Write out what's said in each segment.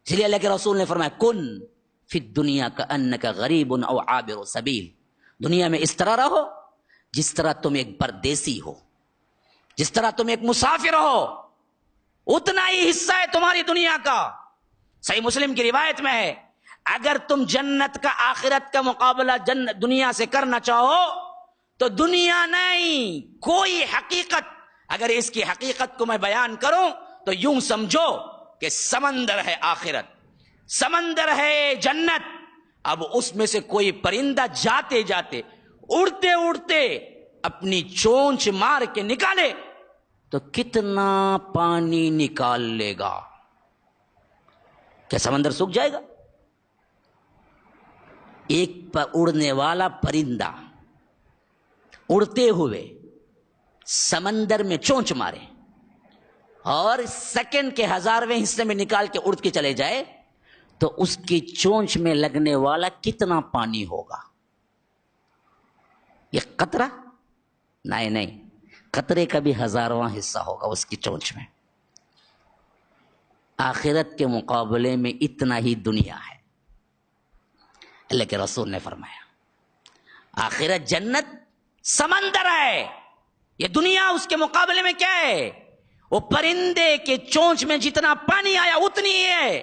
اس لیے اللہ کے رسول نے فرمایا کن فی الدنیا کأنک غریب او عابر سبیل، دنیا میں اس طرح رہو جس طرح تم ایک پردیسی ہو، جس طرح تم ایک مسافر ہو، اتنا ہی حصہ ہے تمہاری دنیا کا۔ صحیح مسلم کی روایت میں ہے اگر تم جنت کا آخرت کا مقابلہ دنیا سے کرنا چاہو تو دنیا نہیں کوئی حقیقت، اگر اس کی حقیقت کو میں بیان کروں تو یوں سمجھو کہ سمندر ہے آخرت، سمندر ہے جنت، اب اس میں سے کوئی پرندہ جاتے جاتے اڑتے اڑتے اپنی چونچ مار کے نکالے تو کتنا پانی نکال لے گا؟ کیا سمندر سوکھ جائے گا؟ ایک اڑنے والا پرندہ اڑتے ہوئے سمندر میں چونچ مارے اور سیکنڈ کے 1000ویں حصے میں نکال کے اڑ کے چلے جائے تو اس کی چونچ میں لگنے والا کتنا پانی ہوگا؟ یہ قطرہ؟ نہیں، قطرے کا بھی 1000واں حصہ ہوگا اس کی چونچ میں۔ آخرت کے مقابلے میں اتنا ہی دنیا ہے۔ اللہ کے رسول نے فرمایا آخرت جنت سمندر ہے، یہ دنیا اس کے مقابلے میں کیا ہے؟ وہ پرندے کے چونچ میں جتنا پانی آیا اتنی ہی ہے۔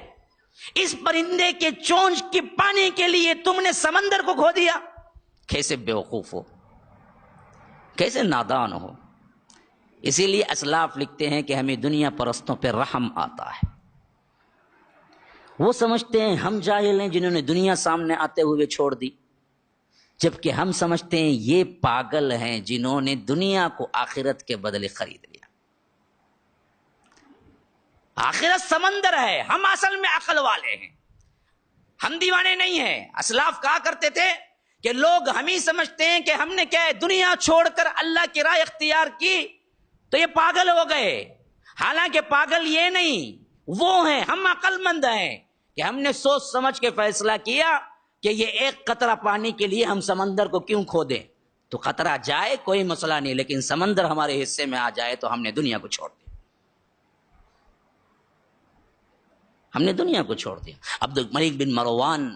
اس پرندے کے چونچ کے پانی کے لیے تم نے سمندر کو کھو دیا۔ کیسے بیوقوف ہو، کیسے نادان ہو۔ اسی لیے اسلاف لکھتے ہیں کہ ہمیں دنیا پرستوں پہ رحم آتا ہے۔ وہ سمجھتے ہیں ہم جاہل ہیں جنہوں نے دنیا سامنے آتے ہوئے چھوڑ دی، جبکہ ہم سمجھتے ہیں یہ پاگل ہیں جنہوں نے دنیا کو آخرت کے بدلے خرید لیا۔ آخرت سمندر ہے، ہم اصل میں عقل والے ہیں، ہم دیوانے نہیں ہیں۔ اسلاف کہا کرتے تھے کہ لوگ ہم ہی سمجھتے ہیں کہ ہم نے کیا ہے دنیا چھوڑ کر اللہ کی راہ اختیار کی تو یہ پاگل ہو گئے، حالانکہ پاگل یہ نہیں، وہ ہیں، ہم عقل مند ہیں کہ ہم نے سوچ سمجھ کے فیصلہ کیا کہ یہ ایک قطرہ پانی کے لیے ہم سمندر کو کیوں کھو دیں، تو قطرہ جائے کوئی مسئلہ نہیں، لیکن سمندر ہمارے حصے میں آ جائے تو ہم نے دنیا کو چھوڑ دیا، ہم نے دنیا کو چھوڑ دیا۔ عبد الملک بن مروان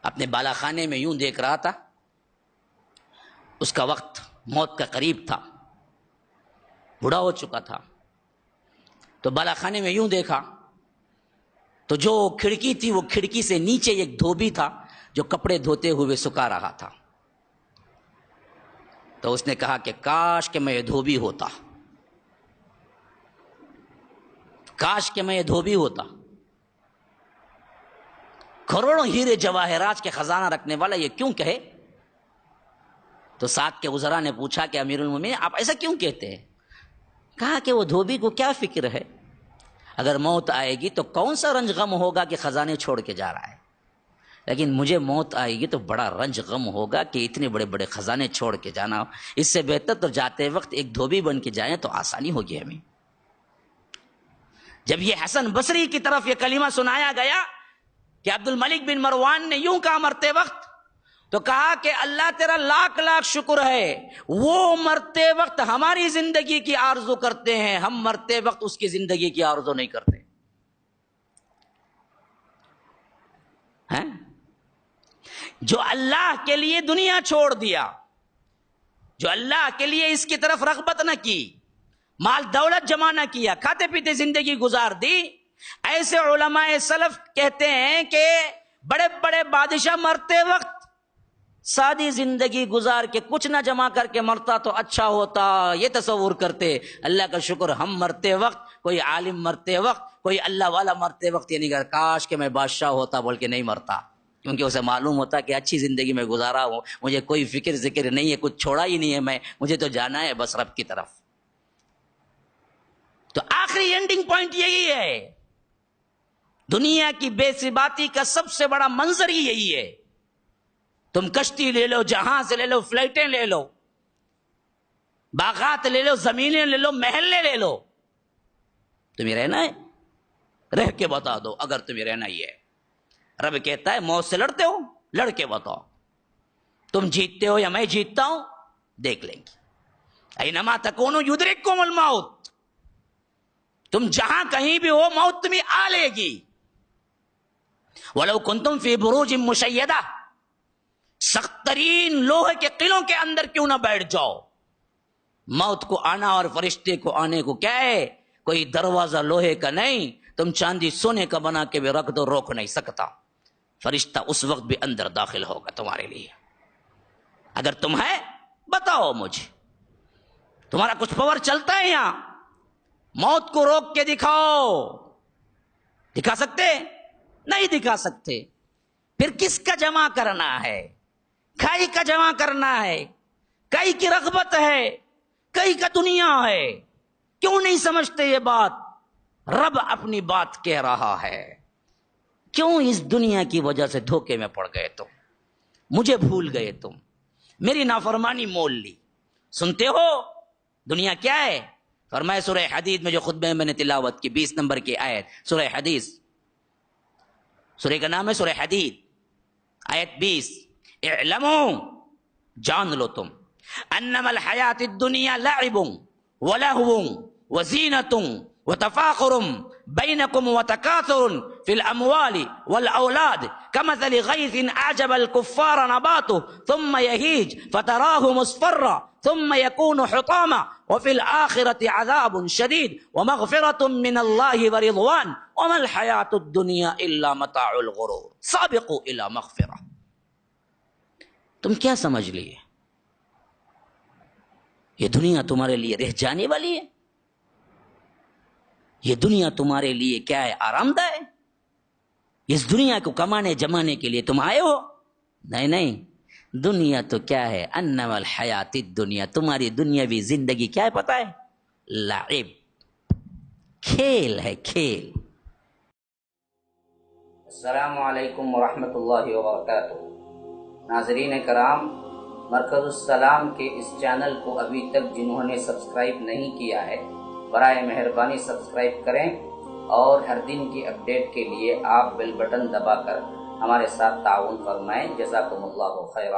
اپنے بالا خانے میں یوں دیکھ رہا تھا، اس کا وقت موت کا قریب تھا، بوڑھا ہو چکا تھا، تو بالا خانے میں یوں دیکھا تو جو کھڑکی تھی وہ کھڑکی سے نیچے ایک دھوبی تھا جو کپڑے دھوتے ہوئے سکھا رہا تھا۔ تو اس نے کہا کہ کاش کہ میں یہ دھوبی ہوتا، کاش کہ میں یہ دھوبی ہوتا۔ کروڑوں ہیرے جواہرات کے خزانہ رکھنے والا یہ کیوں کہے؟ تو ساتھ کے وزراء نے پوچھا کہ امیر المومنین آپ ایسا کیوں کہتے ہیں؟ کہا کہ وہ دھوبی کو کیا فکر ہے، اگر موت آئے گی تو کون سا رنج غم ہوگا کہ خزانے چھوڑ کے جا رہا ہے، لیکن مجھے موت آئے گی تو بڑا رنج غم ہوگا کہ اتنے بڑے بڑے خزانے چھوڑ کے جانا ہو، اس سے بہتر تو جاتے وقت ایک دھوبی بن کے جائیں تو آسانی ہوگی ہمیں۔ جب یہ حسن بصری کی طرف یہ کلمہ سنایا گیا کہ عبد الملک بن مروان نے یوں کہا مرتے وقت، تو کہا کہ اللہ تیرا لاکھ لاکھ شکر ہے، وہ مرتے وقت ہماری زندگی کی آرزو کرتے ہیں، ہم مرتے وقت اس کی زندگی کی آرزو نہیں کرتے ہیں۔ جو اللہ کے لیے دنیا چھوڑ دیا، جو اللہ کے لیے اس کی طرف رغبت نہ کی، مال دولت جمع نہ کیا، کھاتے پیتے زندگی گزار دی، ایسے علماء سلف کہتے ہیں کہ بڑے بڑے بادشاہ مرتے وقت سادی زندگی گزار کے کچھ نہ جمع کر کے مرتا تو اچھا ہوتا، یہ تصور کرتے۔ اللہ کا شکر ہم مرتے وقت، کوئی عالم مرتے وقت، کوئی اللہ والا مرتے وقت یہ نہیں کہتا کاش کہ میں بادشاہ ہوتا، بول کے نہیں مرتا، کیونکہ اسے معلوم ہوتا کہ اچھی زندگی میں گزارا ہوں، مجھے کوئی فکر ذکر نہیں ہے، کچھ چھوڑا ہی نہیں ہے، مجھے تو جانا ہے بس رب کی طرف۔ تو آخری اینڈنگ پوائنٹ یہی ہے، دنیا کی بے ثباتی کا سب سے بڑا منظر ہی یہی ہے۔ تم کشتی لے لو، جہاز لے لو، فلائٹیں لے لو، باغات لے لو، زمینیں لے لو، محلے لے لو، تمہیں رہنا ہے؟ رہ کے بتا دو اگر تمہیں رہنا ہی ہے۔ رب کہتا ہے موت سے لڑتے ہو، لڑ کے بتاؤ، تم جیتتے ہو یا میں جیتتا ہوں، دیکھ لیں گے۔ اینما تکونوا یدرککم الموت، تم جہاں کہیں بھی ہو موت تمہیں آ لے گی. وَلَوْ كُنْتُمْ فِي بُرُوجٍ مُشَيَّدَةٍ، سخت ترین لوہے کے قلعوں کے اندر کیوں نہ بیٹھ جاؤ، موت کو آنا اور فرشتے کو آنے کو کیا ہے، کوئی دروازہ لوہے کا نہیں، تم چاندی سونے کا بنا کے بھی رکھ دو، روک نہیں سکتا. فرشتہ اس وقت بھی اندر داخل ہوگا تمہارے لیے. اگر تم ہے بتاؤ مجھے، تمہارا کچھ پاور چلتا ہے یہاں؟ موت کو روک کے دکھاؤ. دکھا سکتے؟ نہیں دکھا سکتے. پھر کس کا جمع کرنا ہے؟ کئی کا جمع کرنا ہے، کئی کی رغبت ہے، کئی کا دنیا ہے. کیوں نہیں سمجھتے یہ بات؟ رب اپنی بات کہہ رہا ہے. کیوں اس دنیا کی وجہ سے دھوکے میں پڑ گئے تم؟ مجھے بھول گئے تم، میری نافرمانی مول لی. سنتے ہو دنیا کیا ہے؟ فرمایا سورہ حدید میں جو خطبے میں نے تلاوت کی 20 نمبر کی آیت، سورہ حدیث، سورہ کا نام ہے سورہ حدید، آیت 20. اعلموا، جان لو تم، انما الحیات الدنیا لعب ولہو وزینۃ وتفاخر بینکم وتکاثر فی الاموال والاولاد کمثل غیث اعجب الکفار نباته ثم یہیج فتراہ مصفرا ثم يكون حطاما وفي الآخرة عذاب شديد ومغفرة من الله ورضوان وما الحياة الدنيا إلا متاع الغرور سابقوا إلى مغفرة. تم کیا سمجھ لیے یہ دنیا تمہارے لیے رہ جانے والی ہے؟ یہ دنیا تمہارے لیے کیا ہے؟ آرام دہ ہے؟ اس دنیا کو کمانے جمانے کے لیے تم آئے ہو؟ نہیں نہیں، دنیا تو کیا ہے؟ انما الحیات الدنیا، تمہاری دنیاوی زندگی کیا ہے پتہ ہے؟ لعب، کھیل ہے، کھیل. السلام علیکم ورحمۃ اللہ وبرکاتہ. ناظرین کرام، مرکز السلام کے اس چینل کو ابھی تک جنہوں نے سبسکرائب نہیں کیا ہے، برائے مہربانی سبسکرائب کریں، اور ہر دن کی اپڈیٹ کے لیے آپ بیل بٹن دبا کر ہمارے ساتھ تعاون فرمائیں. جزاکم اللہ خیرا.